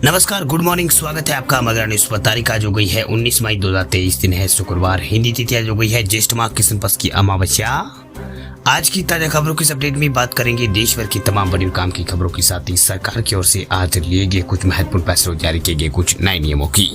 नमस्कार, good morning. स्वागत है आपका मगरा न्यूज पर। तारीख आज हो गई है 19 मई 2023, दिन है शुक्रवार। हिंदी तिथि आज हो गई है ज्येष्ठ माह कृष्ण पक्ष की अमावस्या। आज की ताजा खबरों की अपडेट में बात करेंगे देश भर की तमाम बड़ी काम की खबरों के साथ ही सरकार की ओर से आज लिए गए कुछ महत्वपूर्ण फैसलों, जारी किए गए कुछ नए नियमों की।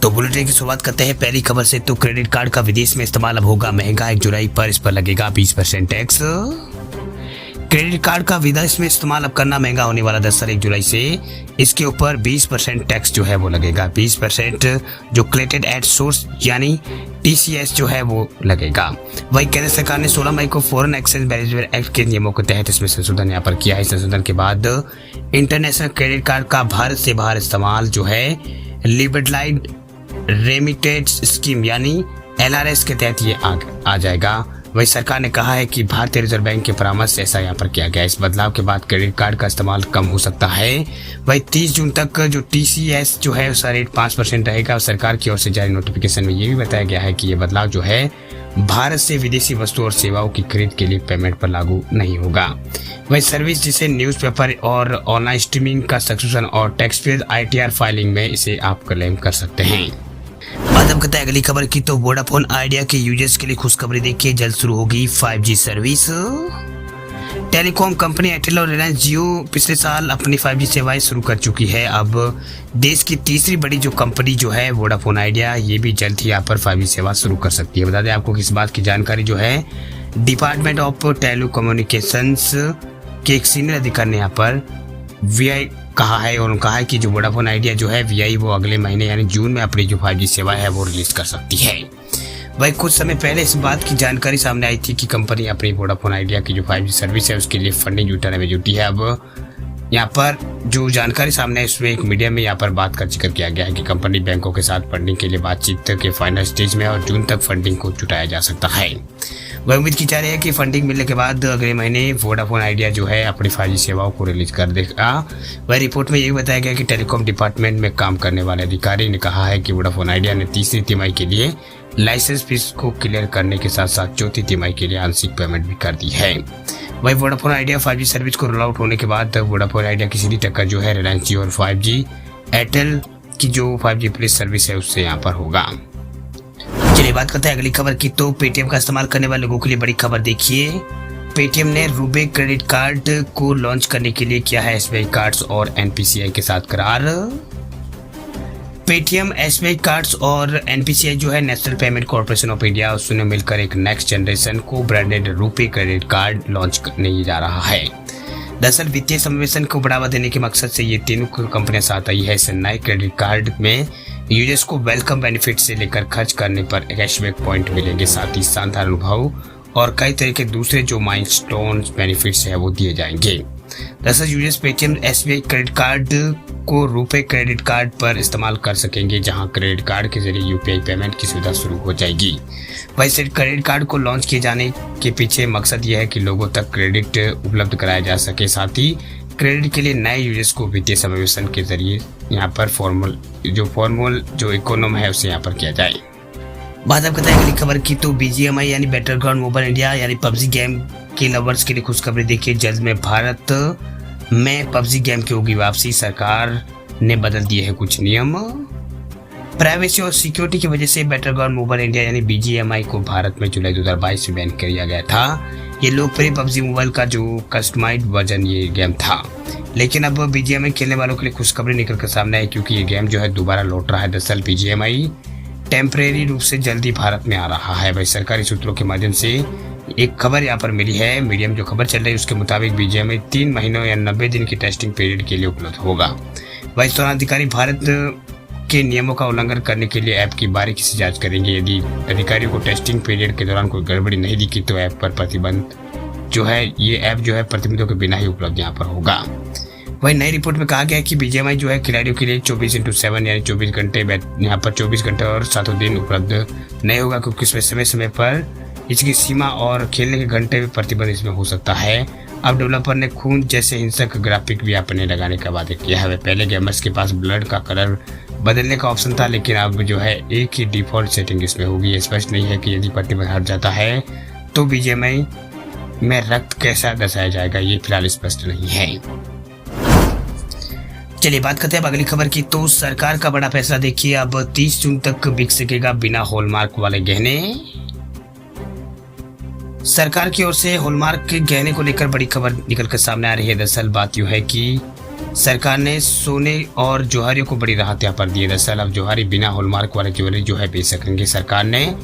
तो बुलेटिन की शुरुआत करते हैं पहली खबर से। तो क्रेडिट कार्ड का विदेश में इस्तेमाल अब होगा महंगा। 1 जुलाई पर इस पर लगेगा 20% टैक्स। क्रेडिट कार्ड का विदेश में इस्तेमाल अब करना महंगा होने वाला। दरअसल 1 जुलाई से इसके ऊपर 20% टैक्स जो है वो लगेगा। 20% जो कलेक्टेड एट सोर्स यानी TCS जो है वो लगेगा। वही केंद्र सरकार ने 16 मई को फॉरेन एक्सचेंज बैरियर एक्ट के नियमों के तहत इसमें संशोधन यहाँ पर किया है। संशोधन के बाद इंटरनेशनल क्रेडिट कार्ड का भारत से बाहर इस्तेमाल जो है लिबर्टाइड रेमिटेंस स्कीम यानी LRS के तहत ये आ जाएगा। वही सरकार ने कहा है कि भारतीय रिजर्व बैंक के परामर्श से ऐसा यहाँ पर किया गया। इस बदलाव के बाद क्रेडिट कार्ड का इस्तेमाल कम हो सकता है। वही 30 जून तक जो TCS जो है उसका रेट 5% रहेगा। और सरकार की ओर से जारी नोटिफिकेशन में ये भी बताया गया है कि ये बदलाव जो है भारत से विदेशी वस्तुओं और सेवाओं की खरीद के लिए पेमेंट पर लागू नहीं होगा। वही सर्विस जिसे न्यूज़पेपर और ऑनलाइन स्ट्रीमिंग का सब्सक्रिप्शन और टैक्स पेड ITR फाइलिंग में इसे आप क्लेम कर सकते हैं। बात हम करते हैं अगली खबर की। तो वोडाफोन आइडिया के यूजर्स के लिए खुशखबरी देखिए, जल्द शुरू होगी 5G service. Telecom company Airtel और रिलायंस जियो पिछले साल अपनी 5G सेवाएं शुरू कर चुकी है। अब देश की तीसरी बड़ी जो कंपनी जो है वोडाफोन आइडिया, ये भी जल्द ही यहाँ पर 5G सेवा शुरू कर सकती है। बता दें आपको किस बात की जानकारी जो है डिपार्टमेंट ऑफ टेलीकम्युनिकेशंस के एक सीनियर अधिकारी ने यहाँ पर VI कहा है। और कहा है कि जो वोडाफोन आइडिया जो है VI वो अगले महीने यानी जून में अपनी जो 5G सेवा है वो रिलीज कर सकती है। वही कुछ समय पहले इस बात की जानकारी सामने आई थी कि कंपनी अपनी वोडाफोन आइडिया की जो 5G सर्विस है उसके लिए फंडिंग जुटाने में जुटी है। अब यहाँ पर जो जानकारी सामने है उसमें एक मीडिया में यहाँ पर बात का जिक्र किया गया है कि कंपनी बैंकों के साथ फंडिंग के लिए बातचीत के फाइनल स्टेज में और जून तक फंडिंग को जुटाया जा सकता है। वह उम्मीद की जा रही है कि फंडिंग मिलने के बाद अगले महीने वोडाफोन आइडिया जो है अपनी 5G सेवाओं को रिलीज कर देगा। वह रिपोर्ट में ये बताया गया कि टेलीकॉम डिपार्टमेंट में काम करने वाले अधिकारी ने कहा है कि वोडाफोन आइडिया ने तीसरी तिमाही के लिए लाइसेंस फीस को क्लियर करने के साथ साथ चौथी तिमाही के लिए आंशिक पेमेंट भी कर दी है। वही वोडाफोन आइडिया 5G सर्विस को रोल आउट होने के बाद वोडाफोन आइडिया की सीधी टक्कर जो है रिलायंस जियो और 5G एयरटेल की जो 5G प्लस सर्विस है उससे यहाँ पर होगा। चलिए बात करते हैं अगली खबर की। तो पेटीएम का इस्तेमाल करने वाले लोगों के लिए बड़ी खबर देखिए। पेटीएम ने रुबे क्रेडिट कार्ड को लॉन्च करने के लिए किया है SBI कार्ड्स और NPCI के साथ करार। पेटीएम, SBI कार्ड्स और NPCI जो है national payment corporation of India उसने मिलकर एक नेक्स्ट जनरेशन को branded RuPay credit card launch करने जा रहा है। दरअसल वित्तीय समावेशन को बढ़ावा देने के मकसद से ये तीनों कंपनियां साथ आई है। इस नए क्रेडिट कार्ड में यूजर्स को वेलकम बेनिफिट से लेकर खर्च करने पर कैशबैक पॉइंट मिलेंगे, साथ ही शानदार अनुभव और कई तरह के दूसरे जो माइलस्टोन बेनिफिट्स है वो दिए जाएंगे। दरअसल users Paytm SBI credit card को रुपे क्रेडिट कार्ड पर इस्तेमाल कर सकेंगे, जहां क्रेडिट कार्ड के जरिए UPI पेमेंट की सुविधा शुरू हो जाएगी। वैसे क्रेडिट कार्ड को लॉन्च किए जाने के पीछे मकसद यह है कि लोगों तक क्रेडिट उपलब्ध कराया जा सके, साथ ही क्रेडिट के लिए नए यूजर्स को वित्तीय समावेशन के जरिए यहाँ पर फॉर्मल जो इकोनॉमी है उसे यहाँ पर किया जाए। बात आप बताएं अगली खबर की। तो BGMI यानी बैटलग्राउंड मोबाइल इंडिया यानी PUBG गेम के लवर्स के लिए खुशखबरी देखिए। जल्द में भारत में PUBG गेम की होगी वापसी। सरकार ने बदल दिए हैं कुछ नियम। प्राइवेसी और सिक्योरिटी की वजह से बैटलग्राउंड मोबाइल इंडिया यानी BGMI को भारत में जुलाई 2022 में बैन किया गया था। ये लोकप्रिय PUBG मोबाइल का जो कस्टमाइज्ड वर्जन ये गेम था, लेकिन अब BGMI खेलने वालों के लिए खुशखबरी निकल कर सामने आई, क्योंकि ये गेम जो है दोबारा लौट रहा है। दरअसल BGMI टेम्परेरी रूप से जल्दी भारत में आ रहा है। वही सरकारी सूत्रों के माध्यम से एक खबर यहाँ पर मिली है। मीडियम जो खबर चल रही है उसके मुताबिक BGMI 3 महीनों या 90 दिन की टेस्टिंग पीरियड के लिए उपलब्ध होगा। वही इस दौरान अधिकारी भारत के नियमों का उल्लंघन करने के लिए ऐप की बारीकी से जांच करेंगे। यदि अधिकारियों को टेस्टिंग पीरियड के दौरान कोई गड़बड़ी नहीं दिखी तो ऐप पर प्रतिबंध जो है ये ऐप जो है प्रतिबंधों के बिना ही उपलब्ध यहाँ पर होगा। वही नई रिपोर्ट में कहा गया है कि BGMI जो है खिलाड़ियों के लिए 24/7 यानी 24 घंटे यहाँ पर 24 घंटे और 7 दिन उपलब्ध नहीं होगा, क्योंकि इसमें समय समय पर इसकी सीमा और खेलने के घंटे में प्रतिबंध इसमें हो सकता है। अब डेवलपर ने खून जैसे हिंसक ग्राफिक भी अपने लगाने का वादा किया है। पहले गेमर्स के पास ब्लड का कलर बदलने का ऑप्शन था, लेकिन अब जो है एक ही डिफॉल्ट सेटिंग इसमें होगी। ये स्पष्ट नहीं है कि यदि प्रतिबंध हट जाता है तो BGMI में रक्त कैसा दर्शाया जाएगा, ये फिलहाल स्पष्ट नहीं है। चलिए बात करते हैं अब अगली खबर की। तो सरकार का बड़ा फैसला देखिए, अब 30 जून तक बिक सकेगा बिना हॉलमार्क वाले गहने। सरकार की ओर से हॉलमार्क के गहने को लेकर बड़ी खबर निकल कर सामने आ रही है। दरअसल बात यूं है कि सरकार ने सोने और जौहरियों को बड़ी राहत यहाँ पर दी है। दरअसल अब जौहरी बिना हॉलमार्क वाले ज्वेलरी जो है बेच सकेंगे। सरकार ने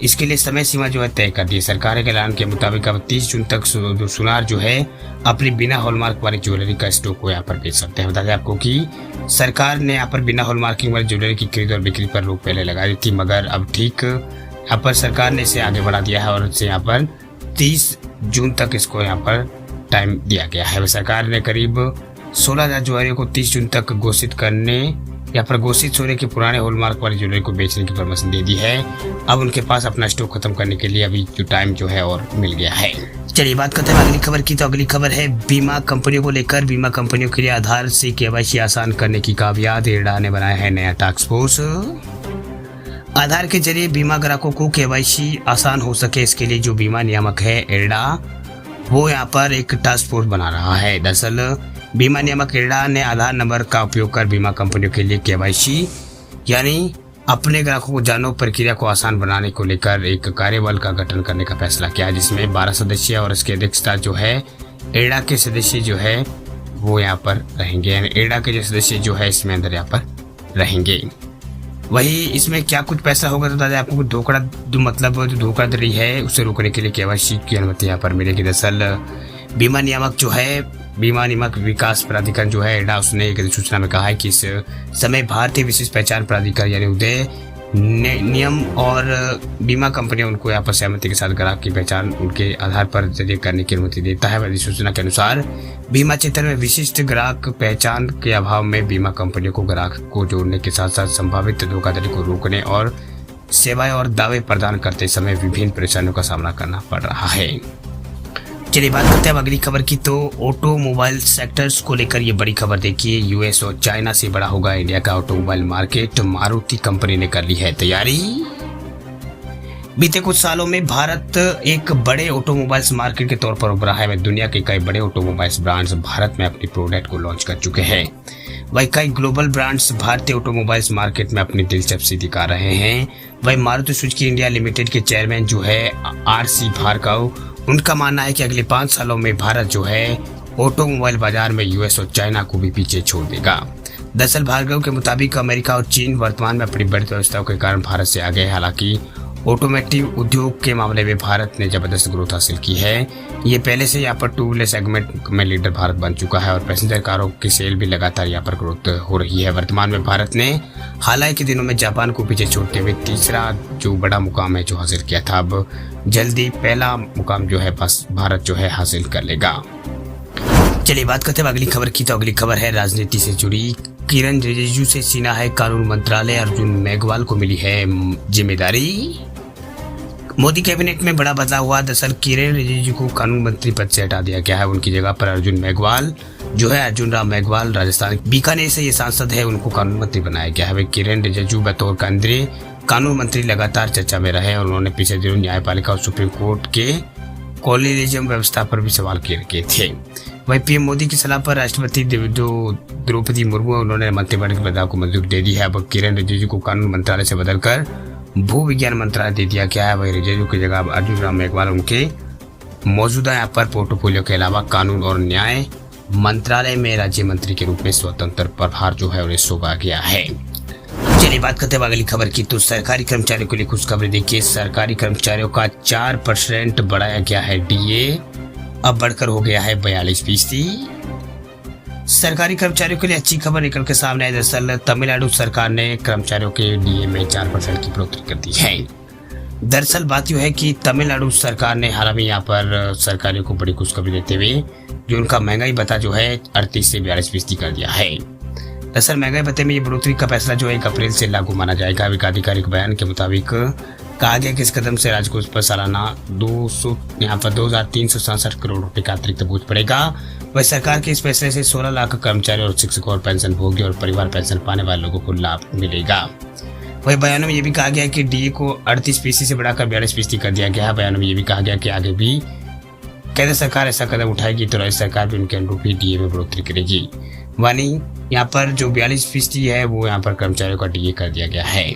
इसके लिए समय सीमा जो है तय कर दी है। सरकार के ऐलान के मुताबिक अब 30 जून तक सुनार जो है अपनी बिना हॉलमार्क वाली ज्वेलरी का स्टॉक को यहाँ पर बेच सकते हैं। बता दें आपको कि सरकार ने यहाँ पर बिना हॉलमार्किंग वाली ज्वेलरी की खरीद और बिक्री पर रोक पहले लगा दी थी, मगर अब ठीक यहाँ पर सरकार ने इसे आगे बढ़ा दिया है और इसे यहाँ पर 30 जून तक इसको यहाँ पर टाइम दिया गया है। सरकार ने करीब 16,000 ज्वेलरियों को 30 जून तक घोषित करने यहाँ पर घोषित सोने के पुराने हॉलमार्क वाली ज्वेलरी को बेचने की परमिशन दे दी है। अब उनके पास अपना स्टॉक खत्म करने के लिए अभी जो टाइम जो है और मिल गया है। चलिए बात करते हैं अगली खबर की। तो अगली खबर है बीमा कंपनियों को लेकर। बीमा कंपनियों के लिए आधार से केवाईसी आसान करने की कामयाब इरडा ने बनाया है नया टास्क फोर्स। आधार के जरिए बीमा ग्राहकों को केवाईसी आसान हो सके, इसके लिए जो बीमा नियामक है इरडा, वो यहाँ पर एक टास्क फोर्स बना रहा है। दरअसल बीमा नियामक इरडा ने आधार नंबर का उपयोग कर बीमा कंपनियों के लिए केवाईसी यानी अपने ग्राहकों को जानो प्रक्रिया को आसान बनाने को लेकर एक कार्यबल का गठन करने का फैसला किया है, जिसमें 12 सदस्य और इसकी अध्यक्षता जो है इरडा के सदस्य जो है वो यहाँ पर रहेंगे। यानी इरडा के जो सदस्य जो है इसमें अंदर यहाँ पर रहेंगे। वही इसमें क्या कुछ पैसा होगा तो दादा आपको जो धोखाधड़ी है उसे रोकने के लिए केवाईसी की अनुमति यहाँ पर मिलेगी। दरअसल बीमा नियामक विकास प्राधिकरण जो है इरडा, उसने एक अधिसूचना में कहा है कि इस समय भारतीय विशिष्ट पहचान प्राधिकरण यानी उदय नियम और बीमा कंपनियां उनको यहाँ पर सहमति के साथ ग्राहक की पहचान उनके आधार पर जरिए करने की अनुमति देता है। अधिसूचना के अनुसार बीमा क्षेत्र में विशिष्ट ग्राहक पहचान के अभाव में बीमा कंपनियों को ग्राहक को जोड़ने के साथ साथ संभावित धोखाधड़ी को रोकने और सेवाएं और दावे प्रदान करते समय विभिन्न परेशानियों का सामना करना पड़ रहा है। चलिए बात करते हैं अब अगली खबर की। तो ऑटोमोबाइल सेक्टर्स को लेकर ये बड़ी खबर देखिए। यूएस और चाइना से बड़ा होगा इंडिया का ऑटोमोबाइल मार्केट, मारुति कंपनी ने कर ली है तैयारी। बीते कुछ सालों में भारत एक बड़े ऑटोमोबाइल्स मार्केट के तौर पर उभरा है। दुनिया के कई बड़े ऑटोमोबाइल्स ब्रांड्स भारत में अपनी प्रोडक्ट को लॉन्च कर चुके हैं। वही कई ग्लोबल ब्रांड्स भारतीय ऑटोमोबाइल्स मार्केट में अपनी दिलचस्पी दिखा रहे हैं। वही मारुति सुजुकी इंडिया लिमिटेड के चेयरमैन जो है RC भार्गव, उनका मानना है कि अगले 5 सालों में भारत जो है ऑटोमोबाइल बाजार में यूएस और चाइना को भी पीछे छोड़ देगा। दरअसल भार्गव के मुताबिक अमेरिका और चीन वर्तमान में अपनी बढ़ती व्यवस्थाओं के कारण भारत से आगे है। हालांकि ऑटोमोटिव उद्योग के मामले में भारत ने जबरदस्त ग्रोथ हासिल की है। ये पहले से यहाँ पर टू व्हीलर सेगमेंट में लीडर भारत बन चुका है और पैसेंजर कारों की सेल भी लगातार यहाँ पर ग्रोथ हो रही है। वर्तमान में भारत ने हाल के दिनों में जापान को पीछे छोड़ते हुए तीसरा जो बड़ा मुकाम है जो हासिल किया था, अब जल्दी पहला मुकाम जो है बस भारत जो है हासिल कर लेगा। चलिए बात करते हैं अगली खबर की। तो अगली खबर है राजनीति से जुड़ी। किरण रिजिजू से छीना है कानून मंत्रालय, अर्जुन मेघवाल को मिली है जिम्मेदारी। मोदी कैबिनेट में बड़ा बदलाव हुआ। दरअसल किरण रिजिजू को कानून मंत्री पद से हटा दिया गया है। उनकी जगह पर अर्जुन राम मेघवाल राजस्थान बीकानेर से ये सांसद है, उनको कानून मंत्री बनाया गया है। वे किरण रिजिजू बतौर केंद्रीय कानून मंत्री लगातार चर्चा में रहे और उन्होंने पिछले दिनों न्यायपालिका और सुप्रीम कोर्ट के कॉलेजियम व्यवस्था पर भी सवाल किए थे। वहीं पीएम मोदी की सलाह पर राष्ट्रपति द्रौपदी मुर्मू उन्होंने मंत्रिमंडल के बदलाव को मंजूरी दे दी है। अब किरण रिजिजू को कानून मंत्रालय से बदलकर भू विज्ञान मंत्रालय दे दिया गया है। वही रिजिजू की जगह अर्जुन राम मेघवाल उनके मौजूदा यहाँ पर पोर्टफोलियो के अलावा कानून और न्याय मंत्रालय में राज्य मंत्री के रूप में स्वतंत्र प्रभार जो है उन्हें सौंपा गया है। चलिए बात करते हैं अगली खबर की। तो सरकारी कर्मचारियों के लिए कुछ खबरें देखिए। सरकारी कर्मचारियों का 4% बढ़ाया गया है DA, अब बढ़कर हो गया है 42%। सरकारी कर्मचारियों के लिए अच्छी खबर निकल के सामने आई। दरअसल तमिलनाडु सरकार ने कर्मचारियों के DA में 4% की बढ़ोतरी कर दी है। दरअसल बात यह है कि तमिलनाडु सरकार ने हाल में यहाँ पर सरकारियों को बड़ी खुशखबरी देते हुए जो उनका महंगाई भत्ता जो है 38 से 42% कर दिया है। दरअसल महंगाई भत्ते में ये बढ़ोतरी का फैसला जो है 1 अप्रैल से लागू माना जाएगा। एक आधिकारिक बयान के मुताबिक कहा गया कि इस कदम से राजकोष पर सालाना 2,367 करोड़ रुपए का अतिरिक्त बोझ पड़ेगा। वह सरकार के इस फैसले से 16 लाख कर्मचारी और शिक्षकों और पेंशन भोगी और परिवार पेंशन पाने वाले लोगों को लाभ मिलेगा। वही बयानों में ये भी कहा गया कि DA को 38% से बढ़ाकर 42% कर दिया गया है। बयानों में ये भी कहा गया कि आगे भी केंद्र सरकार ऐसा कदम उठाएगी तो राज्य सरकार भी उनके अनुरूप ही DA में बढ़ोतरी करेगी। वहीं यहाँ पर जो 42% है वो यहाँ पर कर्मचारियों का डीए कर दिया गया है।